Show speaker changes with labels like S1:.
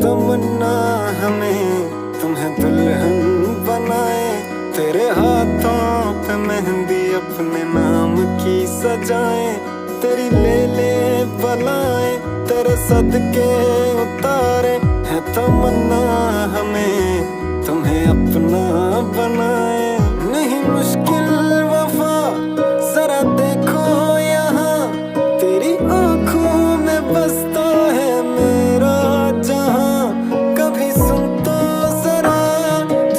S1: तमन्ना हमें तुम्हें दुल्हन बनाए, तेरे हाथों पे मेहंदी अपने नाम की सजाए, तेरी ले बलाए तेरे सदके उतारे है तमन्ना